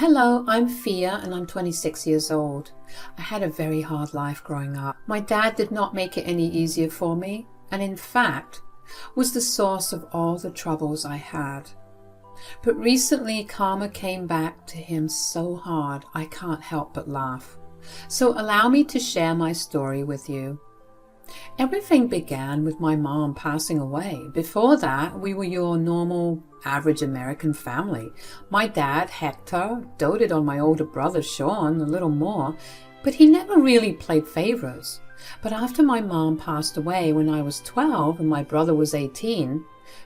Hello, I'm Fia and I'm 26 years old. I had a very hard life growing up. My dad did not make it any easier for me, and in fact was the source of all the troubles I had. But recently karma came back to him so hard I can't help but laugh. So allow me to share my story with you. Everything began with my mom passing away. Before that, we were your normal, average American family. My dad, Hector, doted on my older brother, Sean, a little more, but he never really played favorites. But after my mom passed away when I was 12 and my brother was 18,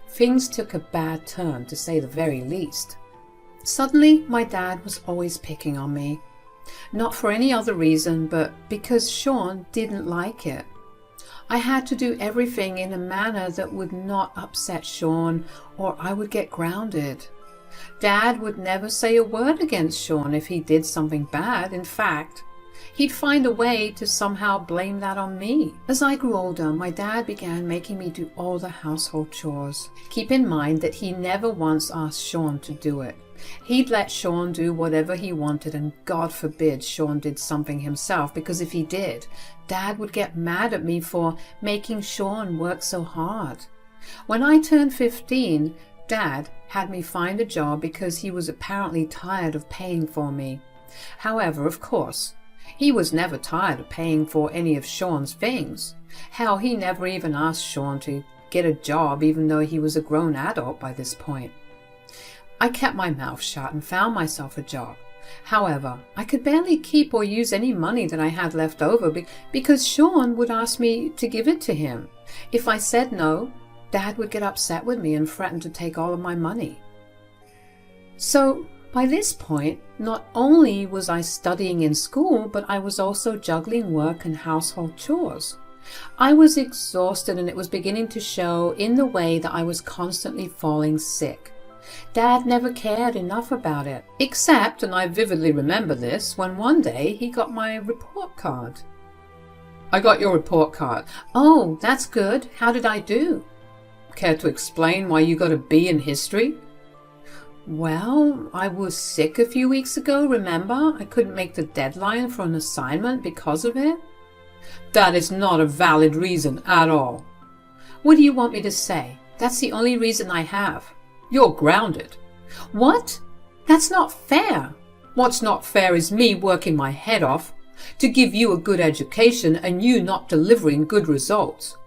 things took a bad turn, to say the very least. Suddenly, my dad was always picking on me. Not for any other reason, but because Sean didn't like it. I had to do everything in a manner that would not upset Sean, or I would get grounded. Dad would never say a word against Sean if he did something bad. In fact, he'd find a way to somehow blame that on me. As I grew older, my dad began making me do all the household chores. Keep in mind that he never once asked Sean to do it. He'd let Sean do whatever he wanted, and God forbid Sean did something himself, because if he did, Dad would get mad at me for making Sean work so hard. When I turned 15, Dad had me find a job because he was apparently tired of paying for me. However, of course, he was never tired of paying for any of Sean's things. Hell, he never even asked Sean to get a job, even though he was a grown adult by this point. I kept my mouth shut and found myself a job. However, I could barely keep or use any money that I had left over because Sean would ask me to give it to him. If I said no, Dad would get upset with me and threaten to take all of my money. So, by this point, not only was I studying in school, but I was also juggling work and household chores. I was exhausted, and it was beginning to show in the way that I was constantly falling sick. Dad never cared enough about it, except, and I vividly remember this, when one day he got my report card. "I got your report card." "Oh, that's good. How did I do?" "Care to explain why you got a B in history?" "Well, I was sick a few weeks ago, remember? I couldn't make the deadline for an assignment because of it." "That is not a valid reason at all." "What do you want me to say? That's the only reason I have." "You're grounded." "What? That's not fair." "What's not fair is me working my head off to give you a good education and you not delivering good results."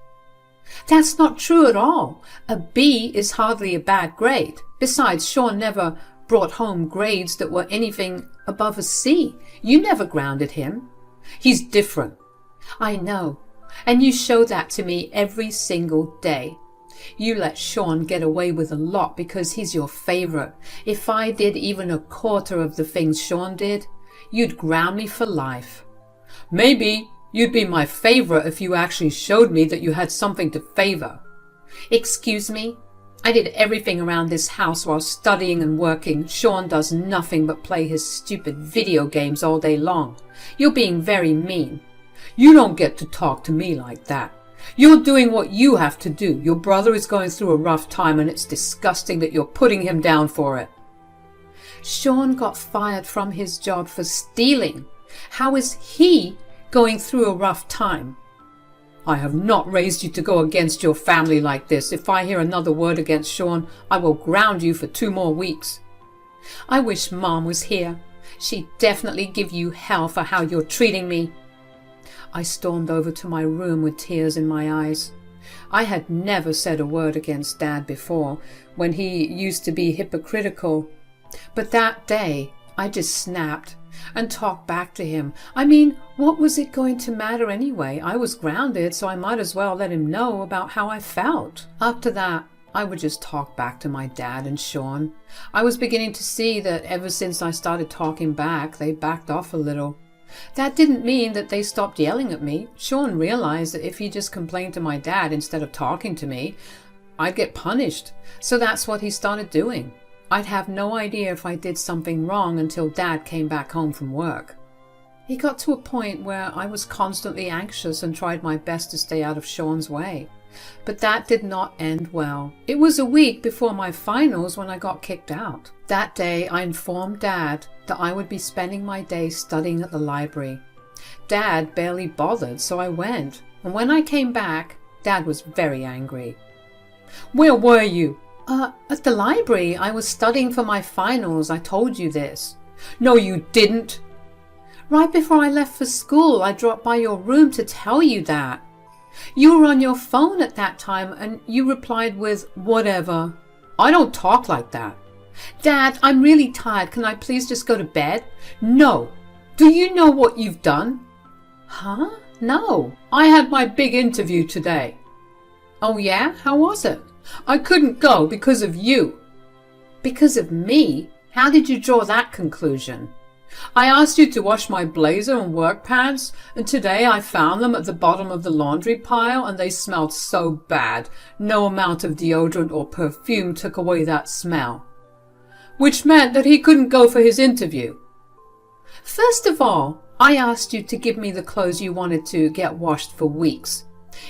"That's not true at all. A B is hardly a bad grade. Besides, Sean never brought home grades that were anything above a C. You never grounded him." "He's different." "I know, and you show that to me every single day. You let Sean get away with a lot because he's your favorite. If I did even a quarter of the things Sean did, you'd ground me for life." "Maybe you'd be my favorite if you actually showed me that you had something to favor." "Excuse me? I did everything around this house while studying and working. Sean does nothing but play his stupid video games all day long. You're being very mean." "You don't get to talk to me like that. You're doing what you have to do. Your brother is going through a rough time, and it's disgusting that you're putting him down for it." "Sean got fired from his job for stealing. How is he going through a rough time?" "I have not raised you to go against your family like this. If I hear another word against Sean, I will ground you for 2 more weeks. "I wish Mom was here. She'd definitely give you hell for how you're treating me." I stormed over to my room with tears in my eyes. I had never said a word against Dad before, when he used to be hypocritical. But that day, I just snapped and talked back to him. I mean, what was it going to matter anyway? I was grounded, so I might as well let him know about how I felt. After that, I would just talk back to my dad and Sean. I was beginning to see that ever since I started talking back, they backed off a little. That didn't mean that they stopped yelling at me. Sean realized that if he just complained to my dad instead of talking to me, I'd get punished. So that's what he started doing. I'd have no idea if I did something wrong until Dad came back home from work. He got to a point where I was constantly anxious and tried my best to stay out of Sean's way. But that did not end well. It was a week before my finals when I got kicked out. That day, I informed Dad that I would be spending my day studying at the library. Dad barely bothered, so I went. And when I came back, Dad was very angry. "Where were you?" At the library. I was studying for my finals. I told you this." "No, you didn't." "Right before I left for school, I dropped by your room to tell you that. You were on your phone at that time and you replied with, 'Whatever.' I don't talk like that." "Dad, I'm really tired. Can I please just go to bed?" "No. Do you know what you've done?" "Huh? No." "I had my big interview today." "Oh yeah? How was it?" "I couldn't go because of you." "Because of me? How did you draw that conclusion?" "I asked you to wash my blazer and work pants, and today I found them at the bottom of the laundry pile and they smelled so bad. No amount of deodorant or perfume took away that smell." "Which meant that he couldn't go for his interview." "First of all, I asked you to give me the clothes you wanted to get washed for weeks.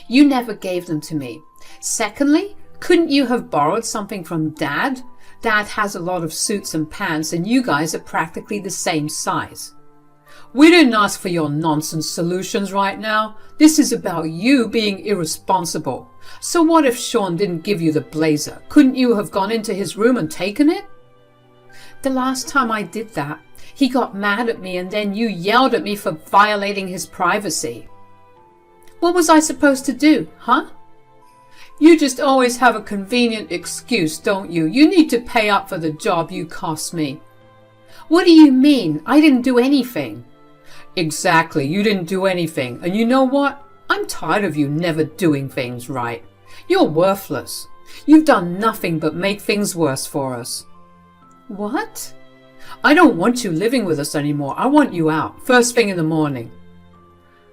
You never gave them to me. Secondly, couldn't you have borrowed something from Dad? Dad has a lot of suits and pants and you guys are practically the same size." "We didn't ask for your nonsense solutions right now. This is about you being irresponsible. So what if Sean didn't give you the blazer? Couldn't you have gone into his room and taken it?" "The last time I did that, he got mad at me and then you yelled at me for violating his privacy." "What was I supposed to do, huh?" "You just always have a convenient excuse, don't you? You need to pay up for the job you cost me." "What do you mean? I didn't do anything." "Exactly, you didn't do anything. And you know what? I'm tired of you never doing things right. You're worthless. You've done nothing but make things worse for us." "What?" "I don't want you living with us anymore. I want you out, first thing in the morning."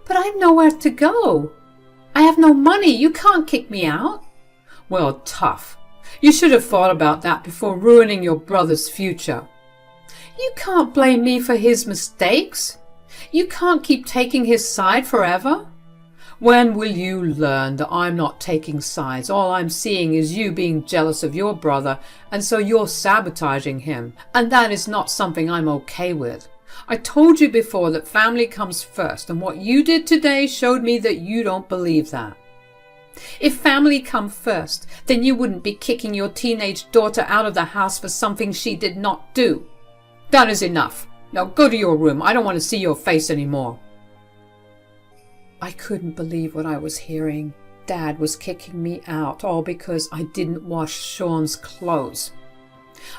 "But I've nowhere to go. I have no money. You can't kick me out." "Well, tough. You should have thought about that before ruining your brother's future." "You can't blame me for his mistakes. You can't keep taking his side forever." "When will you learn that I'm not taking sides? All I'm seeing is you being jealous of your brother, and so you're sabotaging him. And that is not something I'm okay with. I told you before that family comes first, and what you did today showed me that you don't believe that." "If family come first, then you wouldn't be kicking your teenage daughter out of the house for something she did not do." "That is enough. Now go to your room. I don't want to see your face anymore." I couldn't believe what I was hearing. Dad was kicking me out, all because I didn't wash Sean's clothes.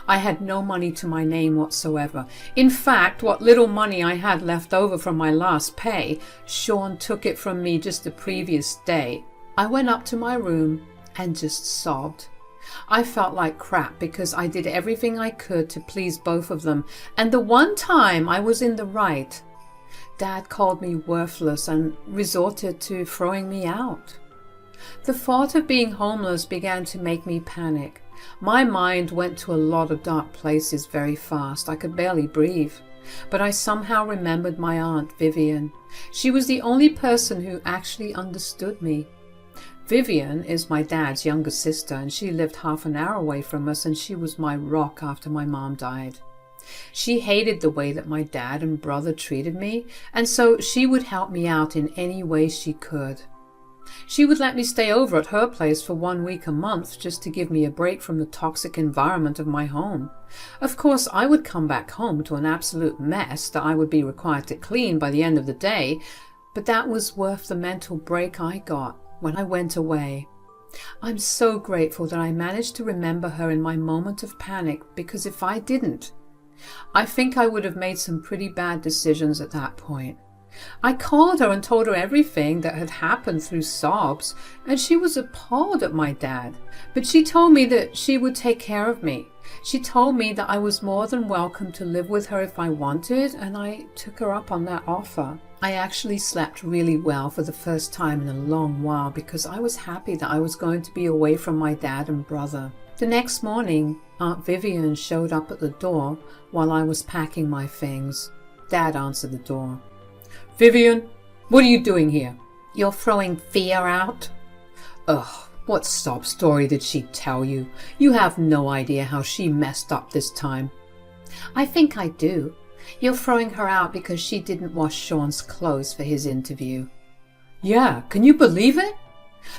I had no money to my name whatsoever. In fact, what little money I had left over from my last pay, Sean took it from me just the previous day. I went up to my room and just sobbed. I felt like crap because I did everything I could to please both of them, and the one time I was in the right, Dad called me worthless and resorted to throwing me out. The thought of being homeless began to make me panic. My mind went to a lot of dark places very fast. I could barely breathe. But I somehow remembered my Aunt Vivian. She was the only person who actually understood me. Vivian is my dad's younger sister, and she lived half an hour away from us, and she was my rock after my mom died. She hated the way that my dad and brother treated me, and so she would help me out in any way she could. She would let me stay over at her place for 1 week a month just to give me a break from the toxic environment of my home. Of course, I would come back home to an absolute mess that I would be required to clean by the end of the day, but that was worth the mental break I got when I went away. I'm so grateful that I managed to remember her in my moment of panic, because if I didn't, I think I would have made some pretty bad decisions at that point. I called her and told her everything that had happened through sobs, and she was appalled at my dad. But she told me that she would take care of me. She told me that I was more than welcome to live with her if I wanted, and I took her up on that offer. I actually slept really well for the first time in a long while because I was happy that I was going to be away from my dad and brother. The next morning, Aunt Vivian showed up at the door while I was packing my things. Dad answered the door. "Vivian, what are you doing here?" "You're throwing fear out?" "Ugh, What sob story did she tell you? You have no idea how she messed up this time. I think I do. You're throwing her out because she didn't wash Sean's clothes for his interview. Yeah, can you believe it?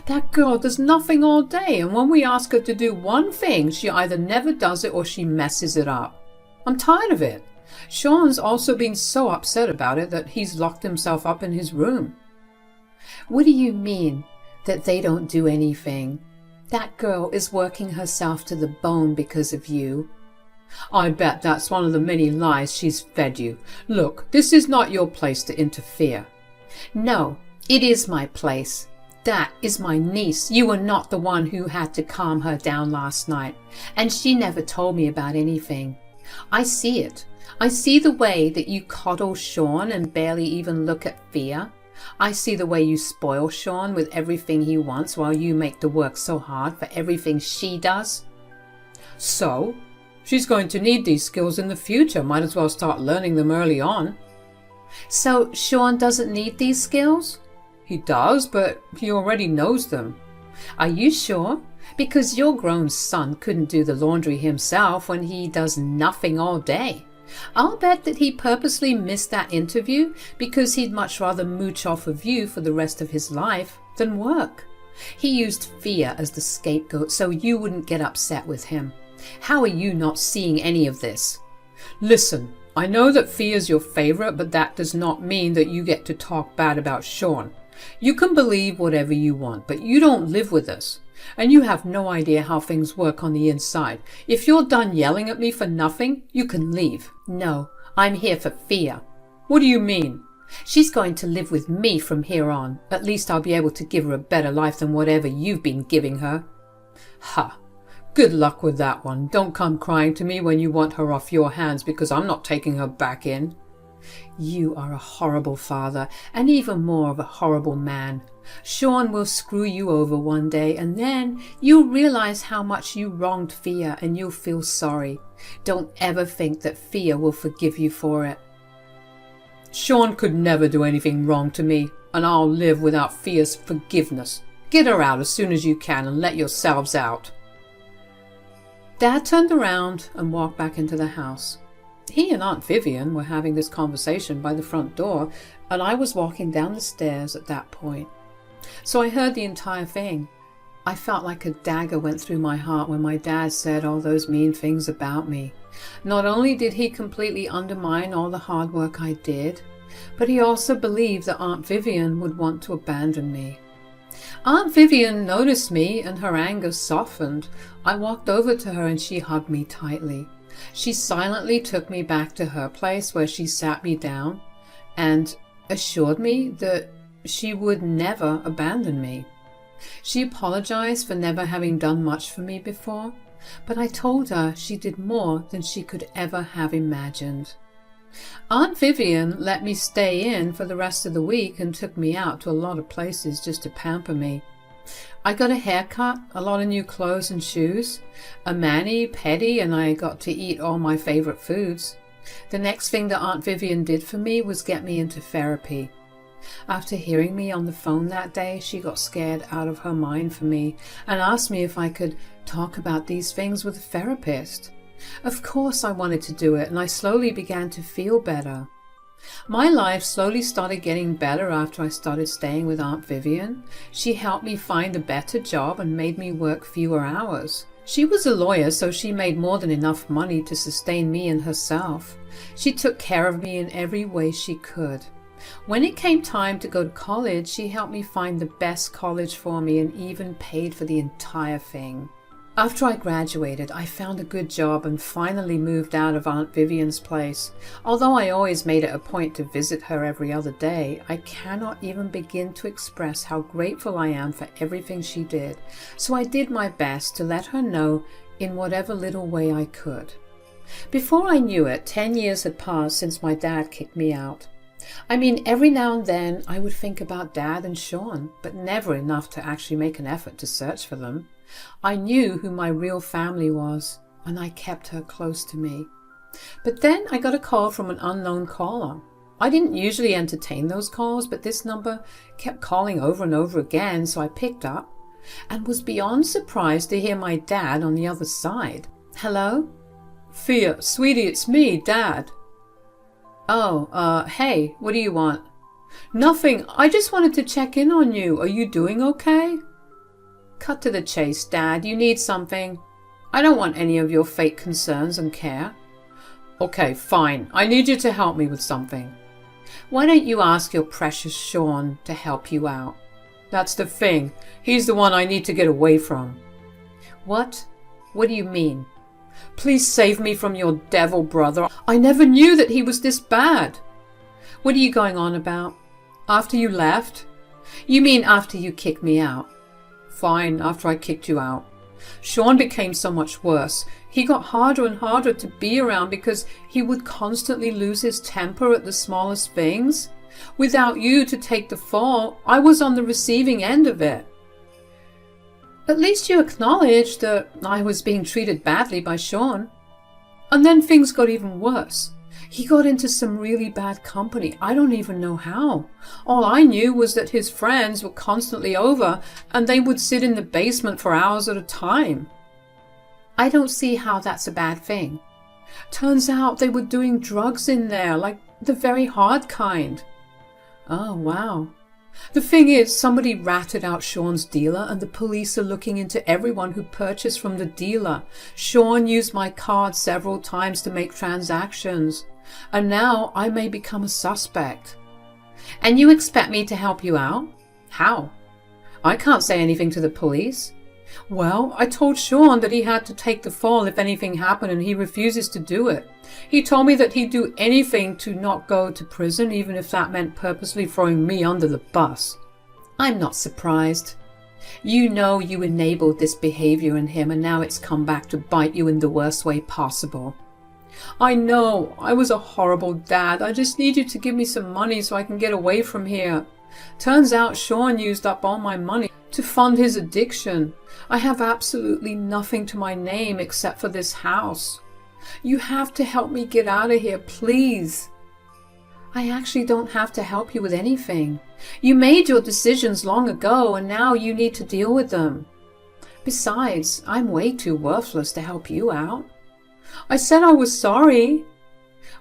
That girl does nothing all day, and when we ask her to do one thing, she either never does it or she messes it up. I'm tired of it. Sean's also been so upset about it that he's locked himself up in his room. What do you mean that they don't do anything? That girl is working herself to the bone because of you. I bet that's one of the many lies she's fed you. Look, this is not your place to interfere. No, it is my place. That is my niece. You were not the one who had to calm her down last night, and she never told me about anything. I see it. I see the way that you coddle Sean and barely even look at Fia. I see the way you spoil Sean with everything he wants while you make the work so hard for everything she does. So, she's going to need these skills in the future. Might as well start learning them early on. So, Sean doesn't need these skills? He does, but he already knows them. Are you sure? Because your grown son couldn't do the laundry himself when he does nothing all day. I'll bet that he purposely missed that interview because he'd much rather mooch off of you for the rest of his life than work. He used Fia as the scapegoat so you wouldn't get upset with him. How are you not seeing any of this? Listen, I know that Fia's your favorite, but that does not mean that you get to talk bad about Sean. You can believe whatever you want, but you don't live with us. And you have no idea how things work on the inside. If you're done yelling at me for nothing, you can leave. No, I'm here for Fia. What do you mean? She's going to live with me from here on. At least I'll be able to give her a better life than whatever you've been giving her. Ha! Good luck with that one. Don't come crying to me when you want her off your hands because I'm not taking her back in. You are a horrible father, and even more of a horrible man. Sean will screw you over one day, and then you'll realize how much you wronged Fia, and you'll feel sorry. Don't ever think that Fia will forgive you for it. Sean could never do anything wrong to me, and I'll live without Fia's forgiveness. Get her out as soon as you can, and let yourselves out. Dad turned around and walked back into the house. He and Aunt Vivian were having this conversation by the front door, and I was walking down the stairs at that point. So I heard the entire thing. I felt like a dagger went through my heart when my dad said all those mean things about me. Not only did he completely undermine all the hard work I did, but he also believed that Aunt Vivian would want to abandon me. Aunt Vivian noticed me and her anger softened. I walked over to her and she hugged me tightly. She silently took me back to her place where she sat me down and assured me that she would never abandon me. She apologized for never having done much for me before, but I told her she did more than she could ever have imagined. Aunt Vivian let me stay in for the rest of the week and took me out to a lot of places just to pamper me. I got a haircut, a lot of new clothes and shoes, a mani-pedi, and I got to eat all my favorite foods. The next thing that Aunt Vivian did for me was get me into therapy. After hearing me on the phone that day, she got scared out of her mind for me and asked me if I could talk about these things with a therapist. Of course I wanted to do it, and I slowly began to feel better. My life slowly started getting better after I started staying with Aunt Vivian. She helped me find a better job and made me work fewer hours. She was a lawyer, so she made more than enough money to sustain me and herself. She took care of me in every way she could. When it came time to go to college, she helped me find the best college for me and even paid for the entire thing. After I graduated, I found a good job and finally moved out of Aunt Vivian's place. Although I always made it a point to visit her every other day, I cannot even begin to express how grateful I am for everything she did. So I did my best to let her know in whatever little way I could. Before I knew it, 10 years had passed since my dad kicked me out. I mean, every now and then I would think about Dad and Sean, but never enough to actually make an effort to search for them. I knew who my real family was, and I kept her close to me. But then I got a call from an unknown caller. I didn't usually entertain those calls, but this number kept calling over and over again, so I picked up. and was beyond surprised to hear my dad on the other side. "Hello?" "Fia, sweetie, it's me, Dad." "Oh, hey, what do you want?" "Nothing, I just wanted to check in on you. Are you doing okay?" "Cut to the chase, Dad. You need something. I don't want any of your fake concerns and care." "Okay, fine. I need you to help me with something." "Why don't you ask your precious Sean to help you out?" "That's the thing. He's the one I need to get away from." "What? What do you mean?" "Please save me from your devil brother. I never knew that he was this bad." "What are you going on about?" "After you left." "You mean after you kicked me out?" "Fine, after I kicked you out. Sean became so much worse. He got harder and harder to be around because he would constantly lose his temper at the smallest things. Without you to take the fall, I was on the receiving end of it." "At least you acknowledged that I was being treated badly by Sean." "And then things got even worse. He got into some really bad company. I don't even know how. All I knew was that his friends were constantly over and they would sit in the basement for hours at a time." "I don't see how that's a bad thing." "Turns out they were doing drugs in there, like the very hard kind." "Oh, wow." "The thing is, somebody ratted out Sean's dealer and the police are looking into everyone who purchased from the dealer. Sean used my card several times to make transactions, and now I may become a suspect." "And you expect me to help you out? How?" "I can't say anything to the police." "Well, I told Sean that he had to take the fall if anything happened, and he refuses to do it. He told me that he'd do anything to not go to prison, even if that meant purposely throwing me under the bus." "I'm not surprised. You know you enabled this behavior in him, and now it's come back to bite you in the worst way possible." "I know. I was a horrible dad. I just need you to give me some money so I can get away from here. Turns out Sean used up all my money to fund his addiction. I have absolutely nothing to my name except for this house. You have to help me get out of here, please." "I actually don't have to help you with anything. You made your decisions long ago, and now you need to deal with them. Besides, I'm way too worthless to help you out." "I said I was sorry."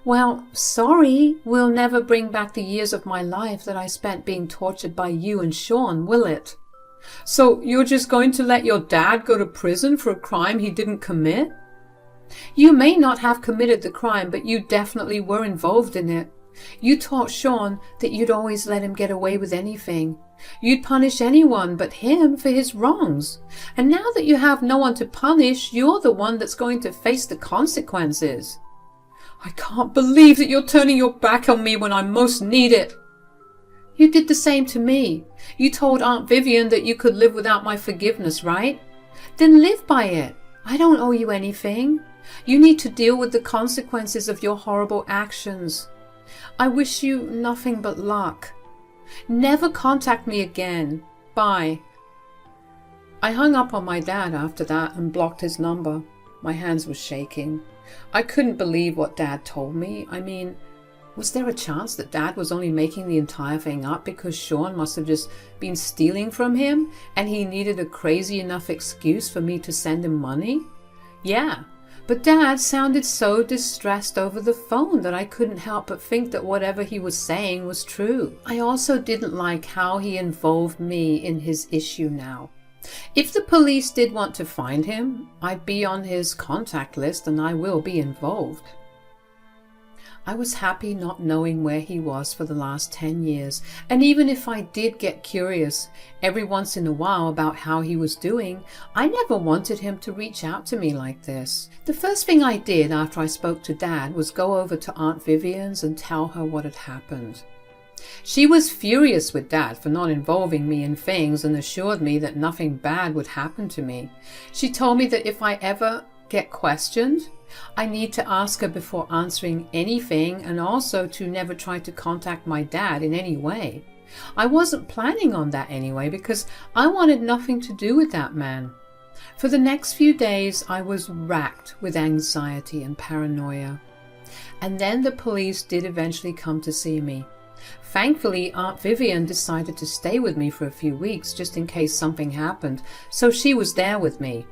"Well, sorry will never bring back the years of my life that I spent being tortured by you and Sean, will it?" "So you're just going to let your dad go to prison for a crime he didn't commit?" "You may not have committed the crime, but you definitely were involved in it. You taught Sean that you'd always let him get away with anything. You'd punish anyone but him for his wrongs. And now that you have no one to punish, you're the one that's going to face the consequences." "I can't believe that you're turning your back on me when I most need it." "You did the same to me. You told Aunt Vivian that you could live without my forgiveness, right? Then live by it. I don't owe you anything. You need to deal with the consequences of your horrible actions. I wish you nothing but luck. Never contact me again. Bye." I hung up on my dad after that and blocked his number. My hands were shaking. I couldn't believe what Dad told me. I mean, was there a chance that Dad was only making the entire thing up because Sean must have just been stealing from him and he needed a crazy enough excuse for me to send him money? Yeah, but Dad sounded so distressed over the phone that I couldn't help but think that whatever he was saying was true. I also didn't like how he involved me in his issue now. If the police did want to find him, I'd be on his contact list and I will be involved. I was happy not knowing where he was for the last 10 years, and even if I did get curious every once in a while about how he was doing, I never wanted him to reach out to me like this. The first thing I did after I spoke to Dad was go over to Aunt Vivian's and tell her what had happened. She was furious with Dad for not involving me in things and assured me that nothing bad would happen to me. She told me that if I ever get questioned, I need to ask her before answering anything, and also to never try to contact my dad in any way. I wasn't planning on that anyway because I wanted nothing to do with that man. For the next few days I was racked with anxiety and paranoia. And then the police did eventually come to see me. Thankfully, Aunt Vivian decided to stay with me for a few weeks just in case something happened, so she was there with me.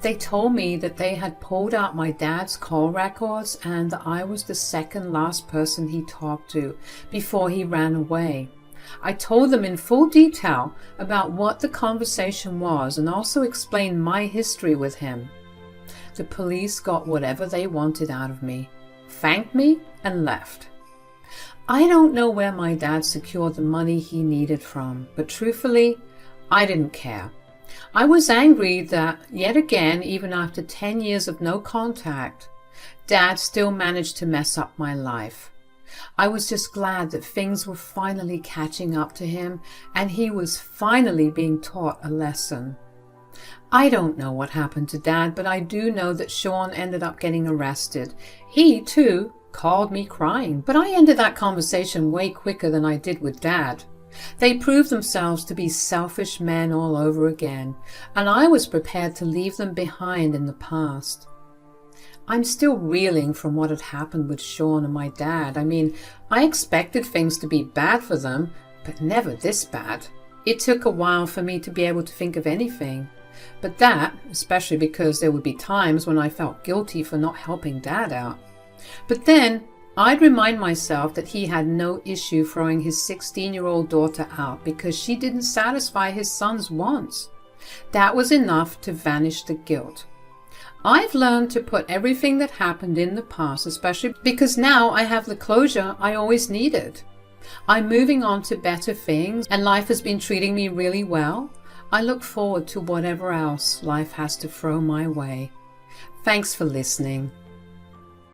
They told me that they had pulled out my dad's call records and that I was the second last person he talked to before he ran away. I told them in full detail about what the conversation was and also explained my history with him. The police got whatever they wanted out of me, thanked me, and left. I don't know where my dad secured the money he needed from, but truthfully, I didn't care. I was angry that, yet again, even after 10 years of no contact, Dad still managed to mess up my life. I was just glad that things were finally catching up to him and he was finally being taught a lesson. I don't know what happened to Dad, but I do know that Sean ended up getting arrested. He, too, called me crying, but I ended that conversation way quicker than I did with Dad. They proved themselves to be selfish men all over again, and I was prepared to leave them behind in the past. I'm still reeling from what had happened with Sean and my dad. I mean, I expected things to be bad for them, but never this bad. It took a while for me to be able to think of anything. But that, especially because there would be times when I felt guilty for not helping Dad out. But then I'd remind myself that he had no issue throwing his 16-year-old daughter out because she didn't satisfy his son's wants. That was enough to vanish the guilt. I've learned to put everything that happened in the past, especially because now I have the closure I always needed. I'm moving on to better things and life has been treating me really well. I look forward to whatever else life has to throw my way. Thanks for listening.